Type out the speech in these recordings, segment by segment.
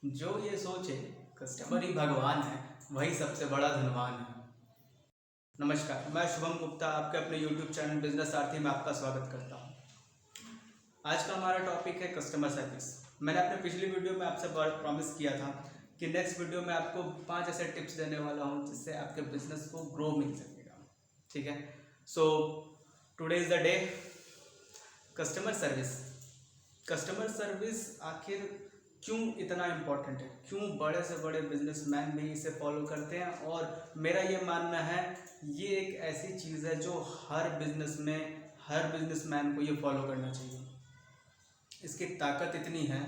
जो ये सोचे कस्टमर ही भगवान है, वही सबसे बड़ा धनवान है। नमस्कार, मैं शुभम गुप्ता आपके अपने YouTube चैनल बिजनेस सारथी में आपका स्वागत करता हूँ। आज का हमारा टॉपिक है कस्टमर सर्विस। मैंने अपने पिछली वीडियो में आपसे प्रॉमिस किया था कि नेक्स्ट वीडियो में आपको 5 ऐसे टिप्स देने वाला हूँ जिससे आपके बिजनेस को ग्रो मिल सकेगा। ठीक है, so today is the day customer service. Customer service आखिर क्यों इतना इम्पोर्टेंट है, क्यों बड़े से बड़े बिजनेसमैन भी इसे फॉलो करते हैं, और मेरा ये मानना है ये एक ऐसी चीज़ है जो हर बिजनेसमैन को ये फॉलो करना चाहिए। इसकी ताकत इतनी है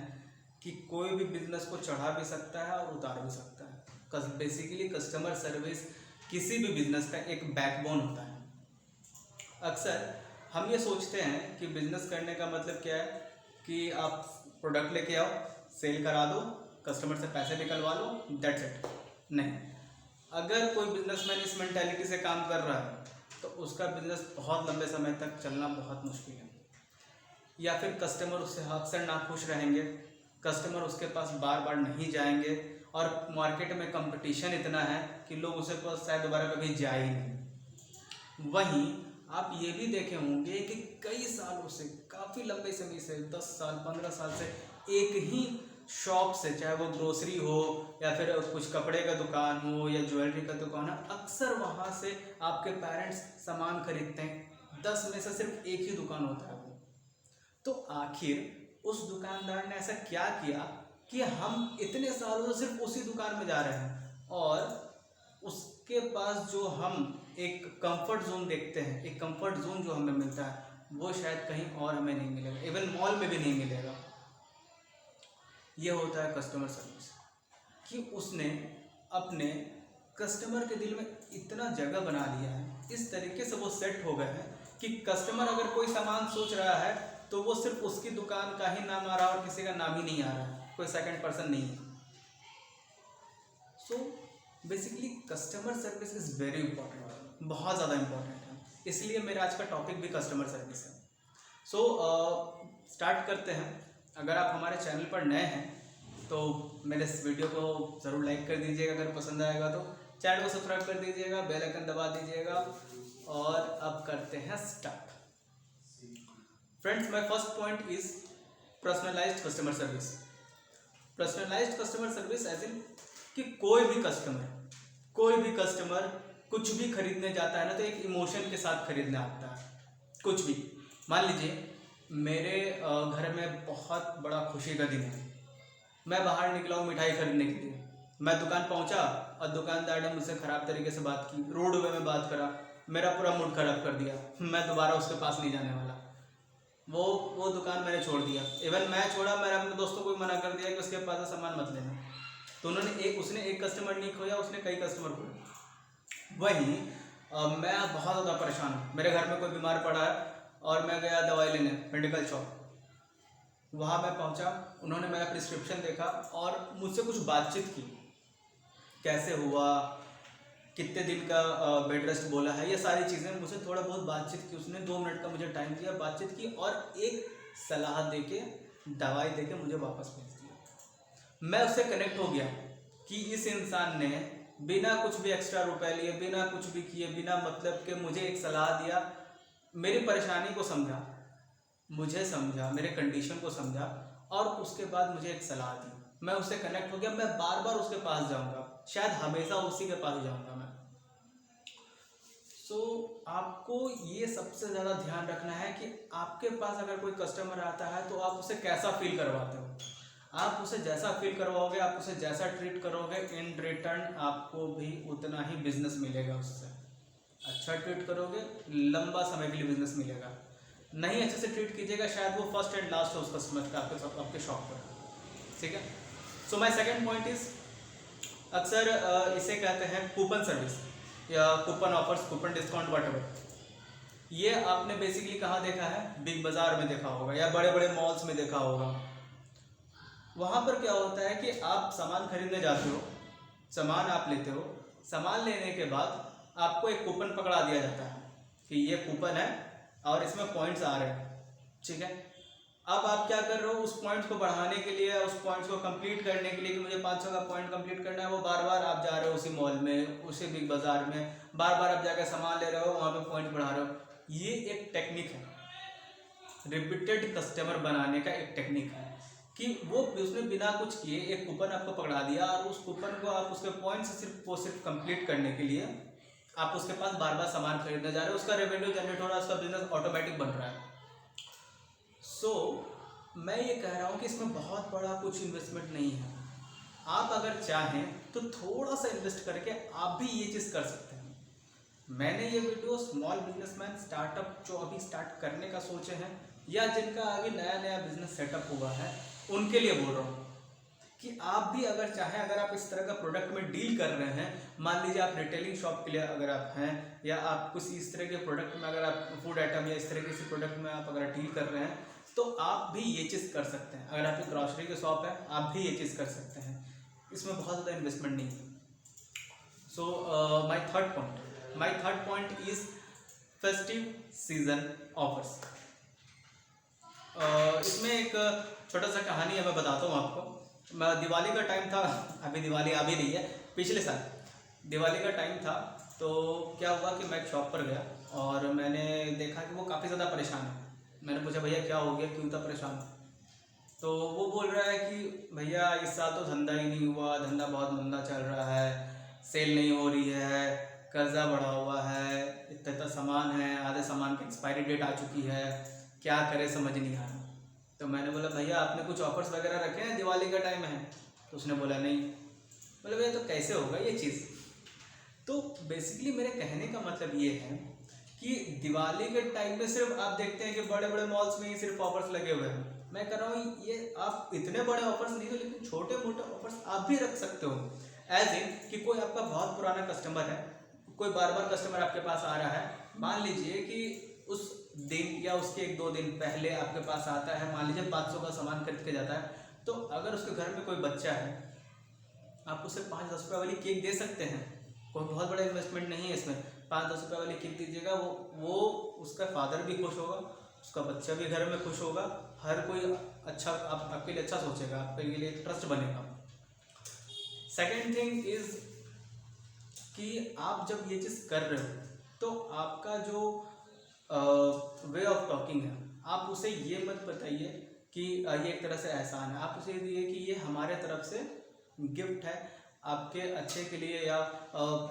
कि कोई भी बिजनेस को चढ़ा भी सकता है और उतार भी सकता है। बेसिकली कस्टमर सर्विस किसी भी बिजनेस का एक बैकबोन होता है। अक्सर हम ये सोचते हैं कि बिजनेस करने का मतलब क्या है कि आप प्रोडक्ट लेके आओ, सेल करा दो, कस्टमर से पैसे निकलवा लो, दैट्स इट। नहीं, अगर कोई बिजनेसमैन इस मेंटालिटी से काम कर रहा है तो उसका बिजनेस बहुत लंबे समय तक चलना बहुत मुश्किल है। या फिर कस्टमर उससे अक्सर नाखुश रहेंगे, कस्टमर उसके पास बार बार नहीं जाएंगे, और मार्केट में कंपटीशन इतना है कि लोग उसे पास शायद दोबारा कभी जाए ही नहीं। वहीं आप ये भी देखे होंगे कि कई सालों से, काफ़ी लंबे समय से, 10 साल 15 साल से एक ही शॉप से, चाहे वो ग्रोसरी हो या फिर कुछ कपड़े का दुकान हो या ज्वेलरी का दुकान हो, अक्सर वहाँ से आपके पेरेंट्स सामान खरीदते हैं। 10 में से सिर्फ एक ही दुकान होता है वो। तो आखिर उस दुकानदार ने ऐसा क्या किया कि हम इतने सालों से सिर्फ उसी दुकान में जा रहे हैं, और उसके पास जो हम एक कंफर्ट जोन देखते हैं, एक कंफर्ट जोन जो हमें मिलता है, वो शायद कहीं और हमें नहीं मिलेगा, इवन मॉल में भी नहीं मिलेगा। ये होता है कस्टमर सर्विस, कि उसने अपने कस्टमर के दिल में इतना जगह बना लिया है, इस तरीके से वो सेट हो गए हैं कि कस्टमर अगर कोई सामान सोच रहा है तो वो सिर्फ उसकी दुकान का ही नाम आ रहा है और किसी का नाम ही नहीं आ रहा है, कोई सेकंड पर्सन नहीं है। So basically customer service is very important, बहुत ज़्यादा इंपॉर्टेंट है। इसलिए मेरा आज का टॉपिक भी कस्टमर सर्विस है। सो स्टार्ट करते हैं। अगर आप हमारे चैनल पर नए हैं तो मेरे इस वीडियो को ज़रूर लाइक कर दीजिएगा, अगर पसंद आएगा तो चैनल को सब्सक्राइब कर दीजिएगा, बेल आइकन दबा दीजिएगा, और अब करते हैं start. Friends, my first point is personalized customer service. Personalized customer service as in कि कोई भी कस्टमर कुछ भी खरीदने जाता है ना, तो एक इमोशन के साथ खरीदने आता है। कुछ भी, मान लीजिए मेरे घर में बहुत बड़ा खुशी का दिन है, मैं बाहर निकला हूँ मिठाई खरीदने के लिए, मैं दुकान पहुँचा और दुकानदार ने मुझसे ख़राब तरीके से बात की, रोड वे में बात करा, मेरा पूरा मूड ख़राब कर दिया। मैं दोबारा उसके पास नहीं जाने वाला, वो दुकान मैंने छोड़ दिया। इवन मैं छोड़ा, मैंने अपने दोस्तों को भी मना कर दिया कि उसके पास से सामान मत लेना। तो उसने एक कस्टमर नहीं खोया, उसने कई कस्टमर खोए। वहीं मैं बहुत ज़्यादा परेशान हूँ, मेरे घर में कोई बीमार पड़ा है और मैं गया दवाई लेने मेडिकल शॉप। वहाँ मैं पहुँचा, उन्होंने मेरा प्रिस्क्रिप्शन देखा और मुझसे कुछ बातचीत की, कैसे हुआ, कितने दिन का बेड रेस्ट बोला है, ये सारी चीज़ें मुझसे थोड़ा बहुत बातचीत की। उसने 2 मिनट का मुझे टाइम दिया, बातचीत की और एक सलाह देके, दवाई देके मुझे वापस भेज दिया। मैं उससे कनेक्ट हो गया कि इस इंसान ने बिना कुछ भी एक्स्ट्रा रुपए लिए, बिना कुछ भी किए, बिना मतलब के मुझे एक सलाह दिया, मेरी परेशानी को समझा, मुझे समझा, मेरे कंडीशन को समझा, और उसके बाद मुझे एक सलाह दी। मैं उससे कनेक्ट हो गया, मैं बार बार उसके पास जाऊंगा, शायद हमेशा उसी के पास जाऊंगा मैं। सो आपको ये सबसे ज़्यादा ध्यान रखना है कि आपके पास अगर कोई कस्टमर आता है तो आप उसे कैसा फील करवाते हो। आप उसे जैसा फील करवाओगे, आप उसे जैसा ट्रीट करोगे, इन रिटर्न आपको भी उतना ही बिजनेस मिलेगा। उससे अच्छा ट्रीट करोगे, लंबा समय के लिए बिजनेस मिलेगा। नहीं अच्छे से ट्रीट कीजिएगा, शायद वो फर्स्ट एंड लास्ट हो उस कस्टमर का आपके शॉप पर। ठीक है, so my second point is, अक्सर इसे कहते हैं कूपन सर्विस या coupon offers, coupon discount, whatever. ये आपने बेसिकली कहाँ देखा है? बिग बाज़ार में देखा होगा या बड़े बड़े मॉल्स में देखा होगा। वहाँ पर क्या होता है कि आप सामान खरीदने जाते हो, सामान आप लेते हो, सामान लेने के बाद आपको एक कूपन पकड़ा दिया जाता है कि ये कूपन है और इसमें पॉइंट्स आ रहे हैं। ठीक है, अब आप क्या कर रहे हो, उस पॉइंट को बढ़ाने के लिए, उस पॉइंट को कंप्लीट करने के लिए कि मुझे 500 का पॉइंट कंप्लीट करना है, वो बार बार आप जा रहे हो उसी मॉल में, उसी बिग बाजार में, बार बार आप जाकर सामान ले रहे हो, वहाँ पे पॉइंट बढ़ा रहे हो। ये एक टेक्निक है, रिपीटेड कस्टमर बनाने का एक टेक्निक है कि वो उसने बिना कुछ किए एक कूपन आपको पकड़ा दिया और उस कूपन को आप उसके पॉइंट से सिर्फ कंप्लीट करने के लिए आप उसके पास बार बार सामान खरीदने जा रहे हो, उसका रेवेन्यू जनरेट हो रहा है, उसका बिजनेस ऑटोमेटिक बन रहा है। सो मैं ये कह रहा हूँ कि इसमें बहुत बड़ा कुछ इन्वेस्टमेंट नहीं है। आप अगर चाहें तो थोड़ा सा इन्वेस्ट करके आप भी ये चीज़ कर सकते हैं। मैंने ये वीडियो स्मॉल बिजनेसमैन स्टार्टअप जो अभी स्टार्ट करने का सोचे हैं या जिनका अभी नया नया बिजनेस सेटअप हुआ है उनके लिए बोल रहा हूँ कि आप भी अगर चाहें, अगर आप इस तरह का प्रोडक्ट में डील कर रहे हैं, मान लीजिए आप रिटेलिंग शॉप के लिए अगर आप हैं या आप कुछ इस तरह के प्रोडक्ट में, अगर आप फूड आइटम या इस तरह के किसी प्रोडक्ट में आप अगर डील कर रहे हैं तो आप भी ये चीज़ कर सकते हैं। अगर आपकी ग्रॉसरी की शॉप है आप भी ये चीज़ कर सकते हैं, इसमें बहुत ज़्यादा इन्वेस्टमेंट नहीं है। So my third point is festive season offers. इसमें एक छोटा सा कहानी है, मैं बताता हूँ आपको। दिवाली का टाइम था, अभी दिवाली आ भी रही है, पिछले साल दिवाली का टाइम था, तो क्या हुआ कि मैं एक शॉप पर गया और मैंने देखा कि वो काफ़ी ज़्यादा परेशान है। मैंने पूछा भैया क्या हो गया, क्यों इतना परेशान? तो वो बोल रहा है कि भैया इस साल तो धंधा ही नहीं हुआ, धंधा बहुत मंदा चल रहा है, सेल नहीं हो रही है, कर्जा बढ़ा हुआ है, इतना सामान है, आधे सामान की एक्सपायरी डेट आ चुकी है, क्या करे समझ नहीं आ रहा। तो मैंने बोला भैया आपने कुछ ऑफर्स वगैरह रखे हैं, दिवाली का टाइम है? तो उसने बोला नहीं। बोले भैया तो कैसे होगा ये चीज़? तो बेसिकली मेरे कहने का मतलब ये है कि दिवाली के टाइम में सिर्फ आप देखते हैं कि बड़े बड़े मॉल्स में ही सिर्फ ऑफर्स लगे हुए हैं। मैं कह रहा हूँ ये आप इतने बड़े ऑफर्स नहीं हो, लेकिन छोटे मोटे ऑफर्स आप भी रख सकते हो। एज इन कि कोई आपका बहुत पुराना कस्टमर है, कोई बार बार कस्टमर आपके पास आ रहा है, मान लीजिए कि उस दिन या उसके 1-2 दिन पहले आपके पास आता है, मान लीजिए 500 का सामान खरीद के जाता है, तो अगर उसके घर में कोई बच्चा है आप उसे 5-10 रुपये वाली केक दे सकते हैं। कोई बहुत बड़ा इन्वेस्टमेंट नहीं है इसमें, 5-10 रुपये वाली केक दीजिएगा, वो उसका फादर भी खुश होगा, उसका बच्चा भी घर में खुश होगा, हर कोई अच्छा आपके लिए अच्छा सोचेगा, आपके लिए ट्रस्ट बनेगा। सेकेंड थिंग इज कि आप जब ये चीज़ कर रहे हो तो आपका जो वे ऑफ टॉकिंग है, आप उसे ये मत बताइए कि ये एक तरह से एहसान है, आप उसे दिए कि ये हमारे तरफ से गिफ्ट है आपके अच्छे के लिए, या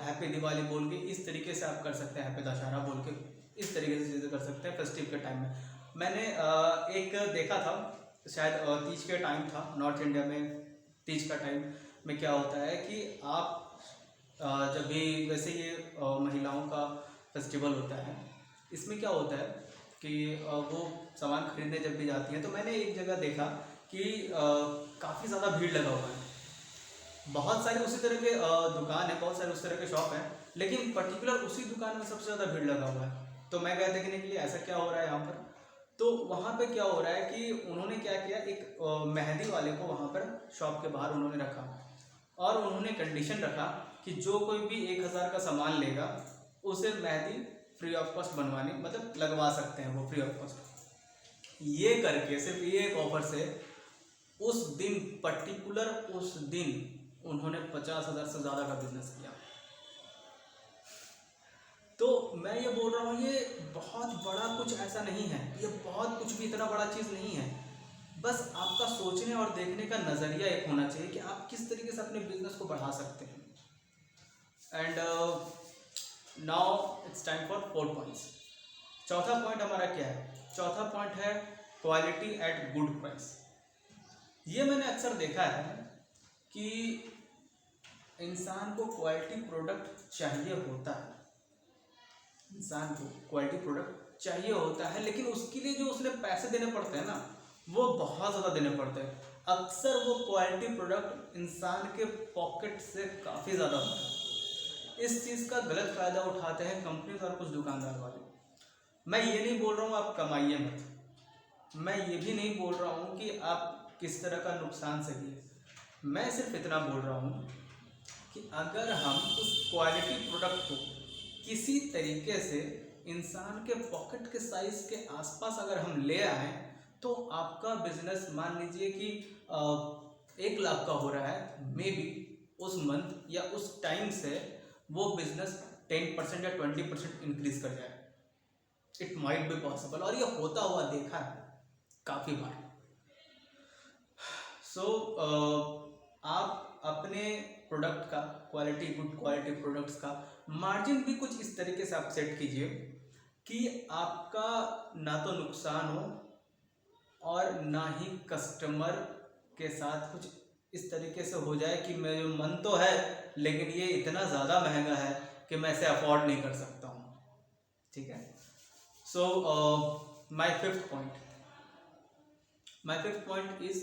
हैप्पी दिवाली बोल के इस तरीके से आप कर सकते हैं, हैप्पी दशहरा बोल के इस तरीके से चीज़ें कर सकते हैं फेस्टिव के टाइम में। मैंने एक देखा था, शायद तीज के टाइम था, नॉर्थ इंडिया में तीज का टाइम में क्या होता है कि आप जब भी वैसे ये महिलाओं का फेस्टिवल होता है, इसमें क्या होता है कि वो सामान खरीदने जब भी जाती हैं तो मैंने एक जगह देखा कि काफ़ी ज़्यादा भीड़ लगा हुआ है, बहुत सारे उसी तरह के दुकान है, बहुत सारे उस तरह के शॉप हैं, लेकिन पर्टिकुलर उसी दुकान में सबसे ज़्यादा भीड़ लगा हुआ है। तो मैं गया देखने के लिए ऐसा क्या हो रहा है यहाँ पर। तो वहाँ पे क्या हो रहा है कि उन्होंने क्या किया, एक मेहंदी वाले को वहाँ पर शॉप के बाहर उन्होंने रखा और उन्होंने कंडीशन रखा कि जो कोई भी 1000 का सामान लेगा उसे मेहंदी फ्री ऑफ कॉस्ट बनवानी, मतलब लगवा सकते हैं वो फ्री ऑफ कॉस्ट। ये करके सिर्फ ये एक ऑफर से उस दिन पर्टिकुलर उस दिन उन्होंने 50,000 से ज़्यादा का बिजनेस किया। तो मैं ये बोल रहा हूँ ये बहुत बड़ा कुछ ऐसा नहीं है, ये बहुत कुछ भी इतना बड़ा चीज़ नहीं है, बस आपका सोचने और देखने का नज़रिया एक होना चाहिए कि आप किस तरीके से अपने बिजनेस को बढ़ा सकते हैं। And now it's time for 4 points. चौथा पॉइंट हमारा क्या है? चौथा पॉइंट है क्वालिटी एट गुड प्राइस। ये मैंने अक्सर देखा है कि इंसान को क्वालिटी प्रोडक्ट चाहिए होता है, इंसान को क्वालिटी प्रोडक्ट चाहिए होता है, लेकिन उसके लिए जो उसने पैसे देने पड़ते हैं ना, वो बहुत ज़्यादा देने पड़ते हैं। अक्सर वो क्वालिटी प्रोडक्ट इंसान के पॉकेट से काफ़ी ज़्यादा होता है। इस चीज़ का गलत फ़ायदा उठाते हैं कंपनीज और कुछ दुकानदार वाले। मैं ये नहीं बोल रहा हूँ आप कमाइए मत, मैं ये भी नहीं बोल रहा हूँ कि आप किस तरह का नुकसान सहिए, मैं सिर्फ इतना बोल रहा हूँ कि अगर हम उस क्वालिटी प्रोडक्ट को किसी तरीके से इंसान के पॉकेट के साइज़ के आसपास अगर हम ले आएँ तो आपका बिजनेस मान लीजिए कि 1 लाख का हो रहा है, मे बी उस मंथ या उस टाइम से वो बिजनेस 10% या 20% इंक्रीज कर जाए। इट माइट बी पॉसिबल, और ये होता हुआ देखा है काफ़ी बार। सो आप अपने प्रोडक्ट का क्वालिटी, गुड क्वालिटी प्रोडक्ट्स का मार्जिन भी कुछ इस तरीके से आप सेट कीजिए कि आपका ना तो नुकसान हो और ना ही कस्टमर के साथ कुछ इस तरीके से हो जाए कि मेरे मन तो है लेकिन ये इतना ज़्यादा महंगा है कि मैं इसे अफोर्ड नहीं कर सकता हूँ। ठीक है। So my fifth point is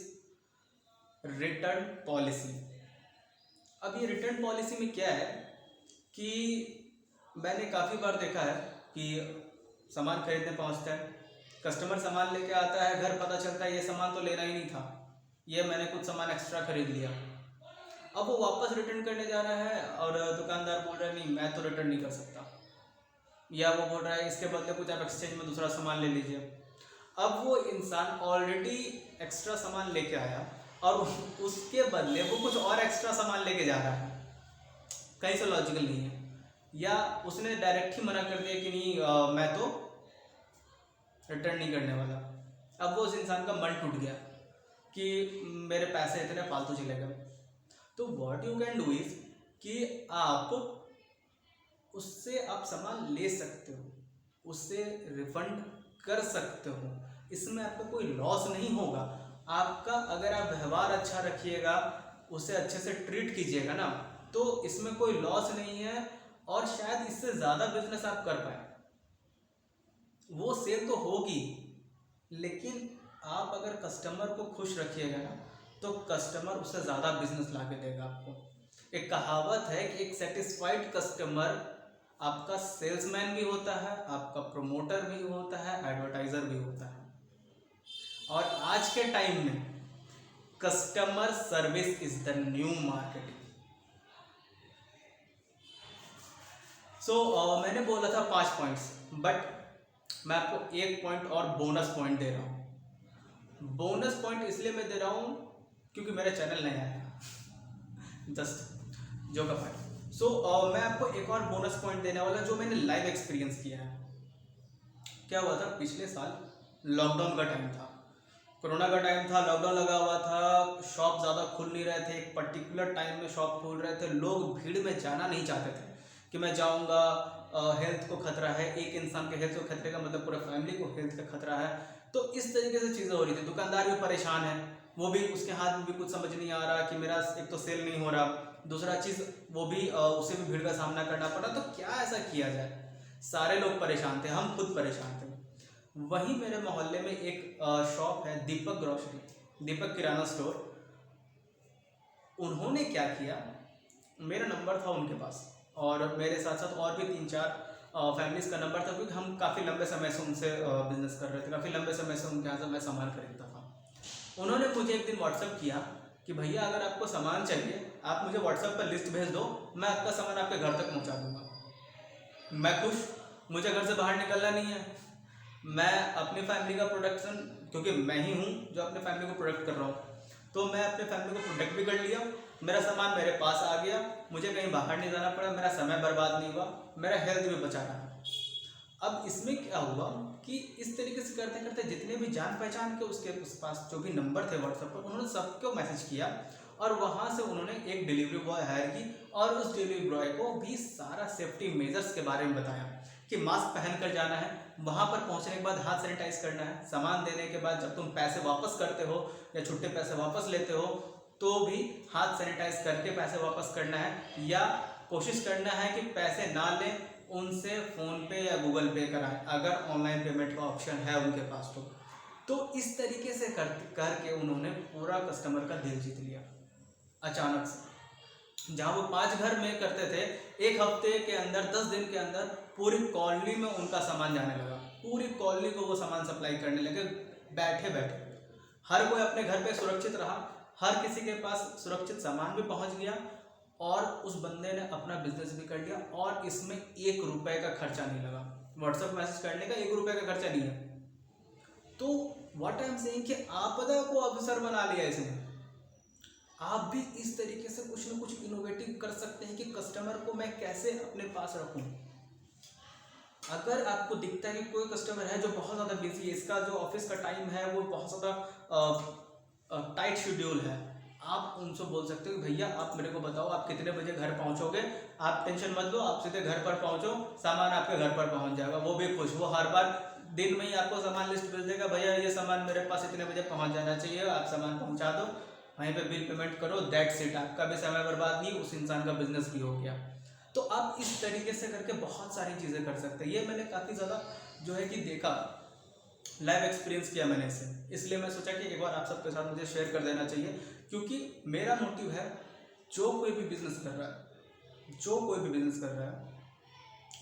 return policy. अब ये रिटर्न पॉलिसी में क्या है कि मैंने काफ़ी बार देखा है कि सामान खरीदने पहुंचता है, कस्टमर सामान लेके आता है, घर पता चलता है ये सामान तो लेना ही नहीं था, ये मैंने कुछ सामान एक्स्ट्रा खरीद लिया। अब वो वापस रिटर्न करने जा रहा है और दुकानदार बोल रहा है नहीं मैं तो रिटर्न नहीं कर सकता, या वो बोल रहा है इसके बदले कुछ आप एक्सचेंज में दूसरा सामान ले लीजिए। अब वो इंसान ऑलरेडी एक्स्ट्रा सामान लेके आया और उसके बदले वो कुछ और एक्स्ट्रा सामान लेके जा रहा है, कहीं से लॉजिकल नहीं है। या उसने डायरेक्ट ही मना कर दिया कि नहीं मैं तो रिटर्न नहीं करने वाला। अब वो उस इंसान का मन टूट गया कि मेरे पैसे इतने फालतू चले गए। तो what you can do is कि आप उससे आप सामान ले सकते हो, उससे रिफंड कर सकते हो, इसमें आपको कोई लॉस नहीं होगा। आपका अगर आप व्यवहार अच्छा रखिएगा, उसे अच्छे से ट्रीट कीजिएगा ना, तो इसमें कोई लॉस नहीं है और शायद इससे ज़्यादा बिजनेस आप कर पाए। वो सेल तो होगी लेकिन आप अगर कस्टमर को खुश रखिएगा ना तो कस्टमर उससे ज़्यादा बिजनेस ला के देगा आपको। एक कहावत है कि एक सेटिस्फाइड कस्टमर आपका सेल्समैन भी होता है, आपका प्रमोटर भी होता है, एडवर्टाइजर भी होता है। और आज के टाइम में customer service is the new marketing. So मैंने बोला था 5 पॉइंट्स, बट मैं आपको एक पॉइंट और बोनस पॉइंट दे रहा हूँ। बोनस पॉइंट इसलिए मैं दे रहा हूँ क्योंकि मेरा चैनल नया है, जस्ट जो का पार्ट। सो मैं आपको एक और बोनस पॉइंट देने वाला जो मैंने लाइव एक्सपीरियंस किया है। क्या हुआ था, पिछले साल लॉकडाउन का टाइम था, कोरोना का टाइम था, लॉकडाउन लगा हुआ था, शॉप ज़्यादा खुल नहीं रहे थे, एक पर्टिकुलर टाइम में शॉप खोल रहे थे, लोग भीड़ में जाना नहीं चाहते थे कि मैं जाऊंगा, हेल्थ को खतरा है, एक इंसान के हेल्थ को खतरे का मतलब पूरा फैमिली को हेल्थ का खतरा है। तो इस तरीके से चीज़ें हो रही थी, दुकानदार भी परेशान है, वो भी उसके हाथ में भी कुछ समझ नहीं आ रहा कि मेरा एक तो सेल नहीं हो रहा, दूसरा चीज़ वो भी उसे भी भीड़ का सामना करना पड़ा। तो क्या ऐसा किया जाए, सारे लोग परेशान थे, हम खुद परेशान थे। वहीं मेरे मोहल्ले में एक शॉप है, दीपक ग्रोसरी, दीपक किराना स्टोर। उन्होंने क्या किया, मेरा नंबर था उनके पास और मेरे साथ साथ और भी 3-4 फैमिलीज का नंबर था, क्योंकि हम काफ़ी लंबे समय से उनसे बिजनेस कर रहे थे, काफ़ी लंबे समय से उनके यहाँ से मैं सामान खरीदता था। उन्होंने मुझे एक दिन व्हाट्सअप किया कि भैया अगर आपको सामान चाहिए आप मुझे व्हाट्सएप पर लिस्ट भेज दो, मैं आपका सामान आपके घर तक पहुँचा दूँगा। मैं खुश, मुझे घर से बाहर निकलना नहीं है, मैं अपनी फैमिली का प्रोडक्शन, क्योंकि मैं ही हूँ जो अपने फैमिली को प्रोडक्ट कर रहा हूँ, तो मैं अपने फैमिली को प्रोडक्ट भी कर लिया, मेरा सामान मेरे पास आ गया, मुझे कहीं बाहर नहीं जाना पड़ा, मेरा समय बर्बाद नहीं हुआ, मेरा हेल्थ भी बचा रहा। अब इसमें क्या हुआ कि इस तरीके से करते करते जितने भी जान पहचान के उसके उस पास जो भी नंबर थे व्हाट्सएप पर, उन्होंने सबको मैसेज किया और वहाँ से उन्होंने एक डिलीवरी बॉय हायर की और उस डिलीवरी बॉय को भी सारा सेफ्टी मेजर्स के बारे में बताया कि मास्क पहन कर जाना है, वहाँ पर पहुँचने के बाद हाथ सैनिटाइज करना है, सामान देने के बाद जब तुम पैसे वापस करते हो या छुट्टे पैसे वापस लेते हो तो भी हाथ सैनिटाइज करके पैसे वापस करना है, या कोशिश करना है कि पैसे ना लें, उनसे फ़ोन पे या गूगल पे कराएं अगर ऑनलाइन पेमेंट का ऑप्शन है उनके पास। तो इस तरीके से करके उन्होंने पूरा कस्टमर का दिल जीत लिया अचानक से। जहाँ वो 5 घर में करते थे, एक हफ्ते के अंदर 10 दिन के अंदर पूरी कॉलोनी में उनका सामान जाने लगा, पूरी कॉलोनी को वो सामान सप्लाई करने लगे बैठे बैठे। हर कोई अपने घर पे सुरक्षित रहा, हर किसी के पास सुरक्षित सामान भी पहुंच गया और उस बंदे ने अपना बिजनेस भी कर लिया और इसमें 1 रुपए का खर्चा नहीं लगा। व्हाट्सएप मैसेज करने का 1 रुपए का खर्चा नहीं है। तो व्हाट आई एम सेइंग कि आपदा को अवसर बना लिया इसने। आप भी इस तरीके से कुछ ना कुछ इनोवेटिव कर सकते हैं कि कस्टमर को मैं कैसे अपने पास रखूं। अगर आपको दिखता है कि कोई कस्टमर है जो बहुत ज़्यादा बिजी है, इसका जो ऑफिस का टाइम है वो बहुत ज़्यादा टाइट शेड्यूल है, आप उनसे बोल सकते हो कि भैया आप मेरे को बताओ आप कितने बजे घर पहुंचोगे, आप टेंशन मत लो, आप सीधे घर पर पहुंचो, सामान आपके घर पर पहुंच जाएगा। वो भी खुश, वो हर बार दिन में ही आपको सामान लिस्ट भेज देगा, भैया ये सामान मेरे पास इतने बजे पहुंच जाना चाहिए, आप सामान पहुंचा दो, वहीं पे बिल पेमेंट करो, दैट्स इट। आपका भी समय बर्बाद नहीं, उस इंसान का बिजनेस भी हो गया। तो आप इस तरीके से करके बहुत सारी चीज़ें कर सकते हैं। ये मैंने काफ़ी ज़्यादा जो है कि देखा, लाइव एक्सपीरियंस किया मैंने इसे, इसलिए मैं सोचा कि एक बार आप सबके साथ मुझे शेयर कर देना चाहिए। क्योंकि मेरा मोटिव है, जो कोई भी बिजनेस कर रहा है, जो कोई भी बिजनेस कर रहा है,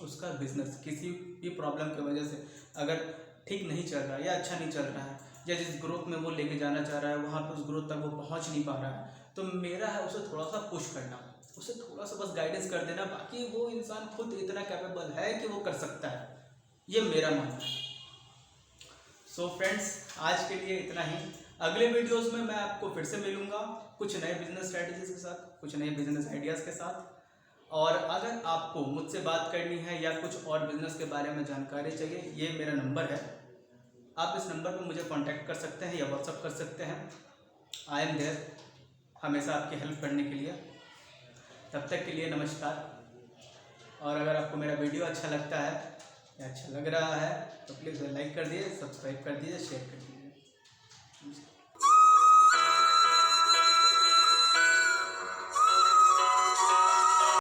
उसका बिजनेस किसी भी प्रॉब्लम की वजह से अगर ठीक नहीं चल रहा है या अच्छा नहीं चल रहा है, या जिस ग्रोथ में वो लेके जाना चाह रहा है वहाँ पे उस ग्रोथ तक वो पहुँच नहीं पा रहा है, तो मेरा है उसे थोड़ा सा पुश करना, उसे थोड़ा सा बस गाइडेंस कर देना। बाकी वो इंसान खुद इतना कैपेबल है कि वो कर सकता है, ये मेरा मानना है। सो फ्रेंड्स, आज के लिए इतना ही। अगले वीडियोस में मैं आपको फिर से मिलूंगा कुछ नए बिजनेस स्ट्रेटजीज के साथ, कुछ नए बिजनेस आइडियाज़ के साथ। और अगर आपको मुझसे बात करनी है या कुछ और बिजनेस के बारे में जानकारी चाहिए, ये मेरा नंबर है, आप इस नंबर पर मुझे कांटेक्ट कर सकते हैं या व्हाट्सअप कर सकते हैं। आई एम देयर, हमेशा आपकी हेल्प करने के लिए। तब तक के लिए नमस्कार। और अगर आपको मेरा वीडियो अच्छा लगता है या अच्छा लग रहा है तो प्लीज़ लाइक कर दीजिए, सब्सक्राइब कर दीजिए, शेयर कर दीजिए।